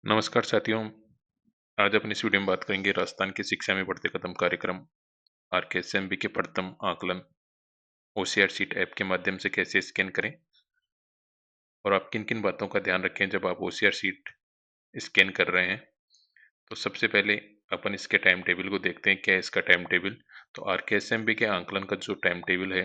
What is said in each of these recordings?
नमस्कार साथियों। आज अपन इस वीडियो में बात करेंगे राजस्थान की शिक्षा में बढ़ते कदम कार्यक्रम आरकेएसएमबी के प्रथम आकलन ओसीआर शीट ऐप के माध्यम से कैसे स्कैन करें और आप किन किन बातों का ध्यान रखें जब आप ओसीआर शीट स्कैन कर रहे हैं। तो सबसे पहले अपन इसके टाइम टेबल को देखते हैं। क्या है इसका टाइम टेबल? तो आरकेएसएमबी के आकलन का जो टाइम टेबल है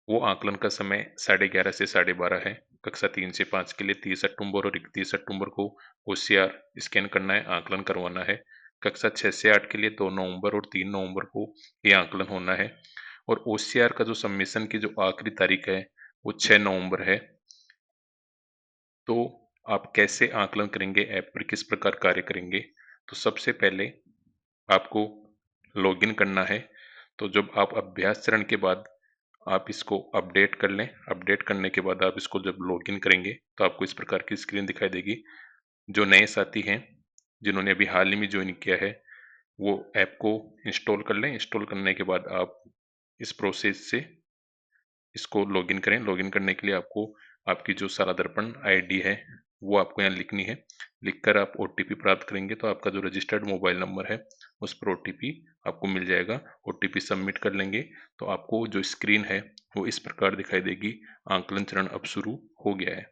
वो आकलन का समय 11:30 से 12:30 है। कक्षा 3 से 5 के लिए 30 अक्टूबर और 31 अक्टूबर को ओसीआर स्कैन करना है, आकलन करवाना है। कक्षा 6 से 8 के लिए 2 नवंबर और 3 नवंबर को ये आकलन होना है। और ओसीआर का जो सबमिशन की जो आखिरी तारीख है वो 6 नवंबर है। तो आप कैसे आकलन करेंगे, ऐप पर किस प्रकार कार्य करेंगे? तो सबसे पहले आपको लॉगिन करना है। तो जब आप अभ्यास चरण के बाद आप इसको अपडेट कर लें। अपडेट करने के बाद आप इसको जब लॉगिन करेंगे तो आपको इस प्रकार की स्क्रीन दिखाई देगी। जो नए साथी हैं जिन्होंने अभी हाल ही में ज्वाइन किया है वो ऐप को इंस्टॉल कर लें। इंस्टॉल करने के बाद आप इस प्रोसेस से इसको लॉगिन करें। लॉगिन करने के लिए आपको आपकी जो सारा दर्पण आईडी है वो आपको यहाँ लिखनी है। लिखकर आप ओटीपी प्राप्त करेंगे तो आपका जो रजिस्टर्ड मोबाइल नंबर है उस पर ओटीपी आपको मिल जाएगा। ओटीपी सबमिट कर लेंगे तो आपको जो स्क्रीन है वो इस प्रकार दिखाई देगी। आकलन चरण अब शुरू हो गया है।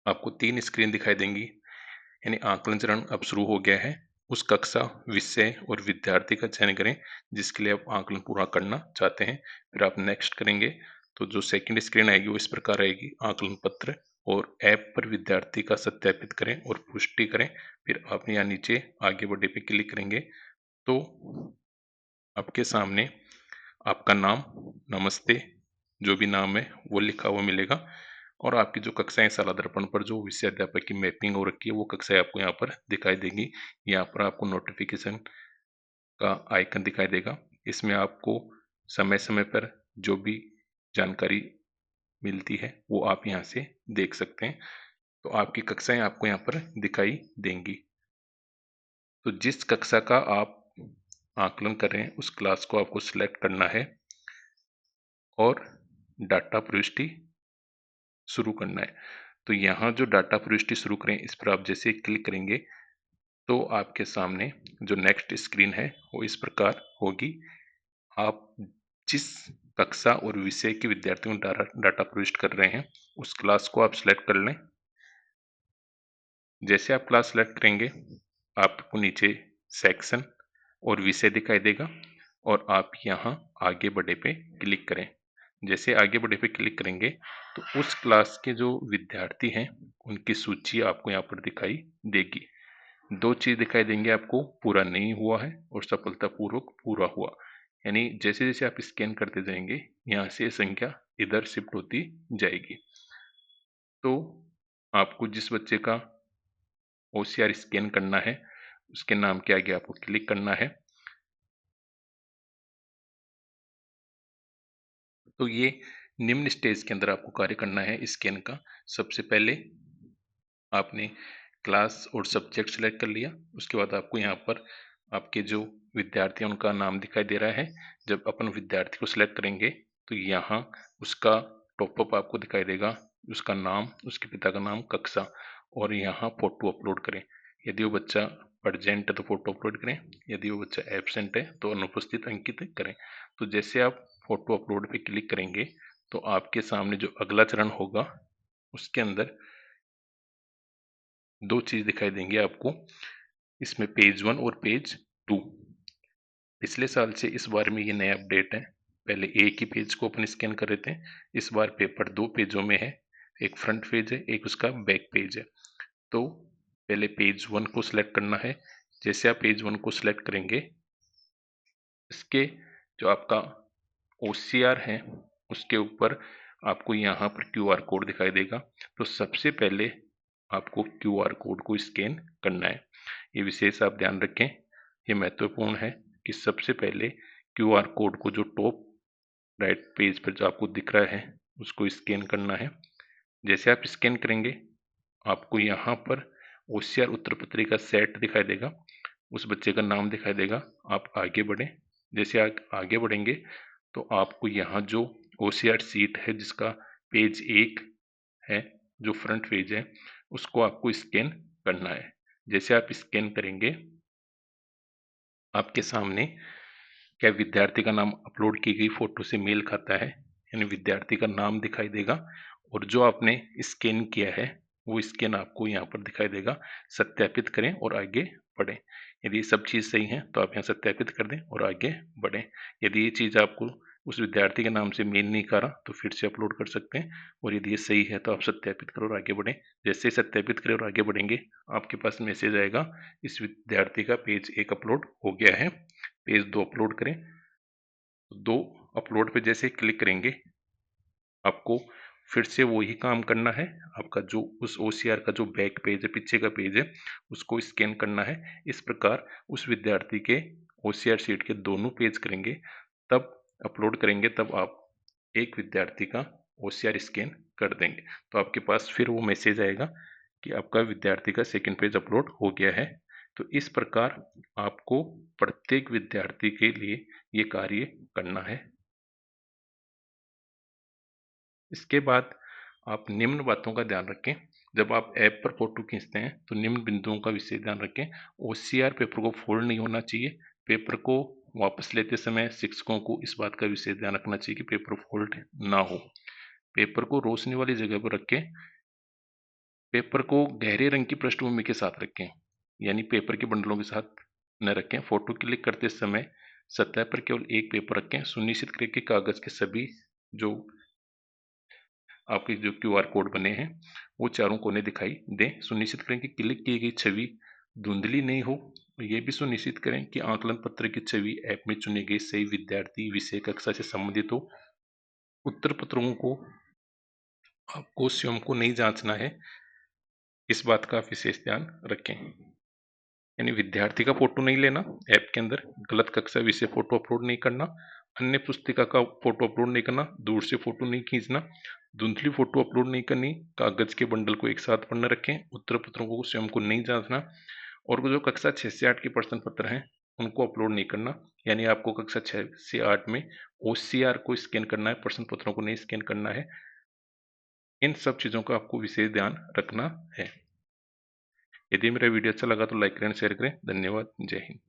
आपको 3 स्क्रीन दिखाई देंगी, यानी आकलन चरण अब शुरू हो गया है। उस कक्षा, विषय और विद्यार्थी का चयन करें जिसके लिए आप आकलन पूरा करना चाहते हैं। फिर आप नेक्स्ट करेंगे तो जो सेकंड स्क्रीन आएगी वो इस प्रकार आएगी, आकलन पत्र। और ऐप पर विद्यार्थी का सत्यापित करें और पुष्टि करें। फिर आप यहाँ नीचे आगे बढ़े पे क्लिक करेंगे तो आपके सामने आपका नाम, नमस्ते, जो भी नाम है वो लिखा हुआ मिलेगा। और आपकी जो कक्षाएं साला दर्पण पर जो विषय अध्यापक की मैपिंग हो रखी है वो कक्षाएं आपको यहाँ पर दिखाई देंगी। यहाँ पर आपको नोटिफिकेशन का आइकन दिखाई देगा। इसमें आपको समय समय पर जो भी जानकारी मिलती है वो आप यहाँ से देख सकते हैं। तो आपकी कक्षाएं आपको यहाँ पर दिखाई देंगी। तो जिस कक्षा का आप आकलन कर रहे हैं उस क्लास को आपको सिलेक्ट करना है और डाटा प्रविष्टि शुरू करना है। तो यहाँ जो डाटा प्रविष्टि शुरू करें इस पर आप जैसे क्लिक करेंगे तो आपके सामने जो नेक्स्ट स्क्रीन है वो इस प्रकार होगी। आप जिस कक्षा और विषय के विद्यार्थियों को डाटा प्रविष्ट कर रहे हैं उस क्लास को आप सिलेक्ट कर लें। जैसे आप क्लास सेलेक्ट करेंगे आपको नीचे सेक्शन और विषय दिखाई देगा और आप यहाँ आगे बढ़े पे क्लिक करें। जैसे आगे बढ़े पे क्लिक करेंगे तो उस क्लास के जो विद्यार्थी हैं उनकी सूची आपको यहाँ पर दिखाई देगी। 2 चीज दिखाई देंगे आपको, पूरा नहीं हुआ है और सफलतापूर्वक पूरा हुआ। यानी जैसे जैसे आप स्कैन करते जाएंगे यहाँ से संख्या इधर शिफ्ट होती जाएगी। तो आपको जिस बच्चे का ओसीआर स्कैन करना है उसके नाम के आगे आपको क्लिक करना है। तो ये निम्न स्टेज के अंदर आपको कार्य करना है स्कैन का। सबसे पहले आपने क्लास और सब्जेक्ट सेलेक्ट कर लिया। उसके बाद आपको यहाँ पर आपके जो विद्यार्थी हैं उनका नाम दिखाई दे रहा है। जब अपन विद्यार्थी को सिलेक्ट करेंगे तो यहाँ उसका टॉपअप आपको दिखाई देगा, उसका नाम, उसके पिता का नाम, कक्षा और यहाँ फोटो अपलोड करें। यदि वो बच्चा प्रेजेंट है तो फोटो अपलोड करें, यदि वो बच्चा एब्सेंट है तो अनुपस्थित अंकित करें। तो जैसे आप फोटो अपलोड पे क्लिक करेंगे तो आपके सामने जो अगला चरण होगा उसके अंदर 2 चीज दिखाई देंगे आपको। इसमें पेज 1 और पेज 2। पिछले साल से इस बार में ये नया अपडेट है। पहले एक ही पेज को अपन स्कैन कर रहे थे, इस बार पेपर 2 पेजों में है। एक फ्रंट पेज है, एक उसका बैक पेज है। तो पहले पेज 1 को सिलेक्ट करना है। जैसे आप पेज 1 को सिलेक्ट करेंगे इसके जो आपका ओसीआर है उसके ऊपर आपको यहाँ पर क्यूआर कोड दिखाई देगा। तो सबसे पहले आपको क्यूआर कोड को स्कैन करना है। ये विशेष आप ध्यान रखें, ये महत्वपूर्ण है कि सबसे पहले क्यूआर कोड को जो टॉप राइट पेज पर जो आपको दिख रहा है उसको स्कैन करना है। जैसे आप स्कैन करेंगे आपको यहाँ पर ओसीआर उत्तर पत्रिका सेट दिखाई देगा, उस बच्चे का नाम दिखाई देगा। आप आगे बढ़ें। जैसे आगे बढ़ेंगे तो आपको यहाँ जो ओसीआर सीट है जिसका पेज 1 है, जो फ्रंट पेज है, उसको आपको स्कैन करना है। जैसे आप स्कैन करेंगे, आपके सामने क्या विद्यार्थी का नाम अपलोड की गई फोटो से मेल खाता है, यानी विद्यार्थी का नाम दिखाई देगा और जो आपने स्कैन किया है वो स्कैन आपको यहाँ पर दिखाई देगा। सत्यापित करें और आगे बढ़ें। यदि ये सब चीज़ सही है तो आप यहाँ सत्यापित कर दें और आगे बढ़ें। यदि ये चीज़ आपको उस विद्यार्थी के नाम से मेल नहीं करा तो फिर से अपलोड कर सकते हैं, और यदि ये सही है तो आप सत्यापित करो और आगे बढ़ें। जैसे ही सत्यापित करें और आगे बढ़ेंगे, आपके पास मैसेज आएगा, इस विद्यार्थी का पेज 1 अपलोड हो गया है, पेज 2 अपलोड करें। तो 2 अपलोड पे जैसे क्लिक करेंगे, आपको फिर से वही काम करना है। आपका जो उस ओसीआर का जो बैक पेज है, पीछे का पेज है, उसको स्कैन करना है। इस प्रकार उस विद्यार्थी के ओसीआर शीट के दोनों पेज करेंगे, तब अपलोड करेंगे, तब आप एक विद्यार्थी का ओसीआर स्कैन कर देंगे। तो आपके पास फिर वो मैसेज आएगा कि आपका विद्यार्थी का सेकंड पेज अपलोड हो गया है। तो इस प्रकार आपको प्रत्येक विद्यार्थी के लिए ये कार्य करना है। इसके बाद आप निम्न बातों का ध्यान रखें। जब आप ऐप पर फोटो खींचते हैं तो निम्न बिंदुओं का विशेष ध्यान रखें। ओसीआर पेपर को फोल्ड नहीं होना चाहिए। पेपर को वापस लेते समय शिक्षकों को इस बात का विशेष ध्यान रखना चाहिए कि पेपर फोल्ड ना हो। पेपर को रोशनी वाली जगह पर रखें। पेपर को गहरे रंग की पृष्ठभूमि के साथ रखें, यानी पेपर के बंडलों के साथ न रखें। फोटो क्लिक करते समय सतह पर केवल एक पेपर रखें। सुनिश्चित करें कि कागज के सभी जो आपके जो क्यूआर कोड बने हैं वो चारों कोने दिखाई दें। सुनिश्चित करें कि क्लिक की गई छवि धुंधली नहीं हो। ये भी सुनिश्चित करें कि आकलन पत्र की छवि ऐप में चुने गए सही विद्यार्थी विषय कक्षा से संबंधित हो। उत्तर पत्रों को आपको स्वयं को नहीं जांचना है, इस बात का आप विशेष ध्यान रखें। यानी विद्यार्थी का फोटो नहीं लेना ऐप के अंदर, गलत कक्षा विषय फोटो अपलोड नहीं करना, अन्य पुस्तिका का फोटो अपलोड नहीं करना, दूर से फोटो नहीं खींचना, धुंधली फोटो अपलोड नहीं करनी, कागज के बंडल को एक साथ पढ़ना रखें, उत्तर पत्रों को स्वयं को नहीं जांचना, और जो कक्षा 6 से 8 के प्रश्न पत्र हैं उनको अपलोड नहीं करना। यानी आपको कक्षा 6 से 8 में ओसीआर को स्कैन करना है, प्रश्न पत्रों को नहीं स्कैन करना है। इन सब चीज़ों का आपको विशेष ध्यान रखना है। यदि मेरा वीडियो अच्छा लगा तो लाइक करें, शेयर करें। धन्यवाद। जय हिंद।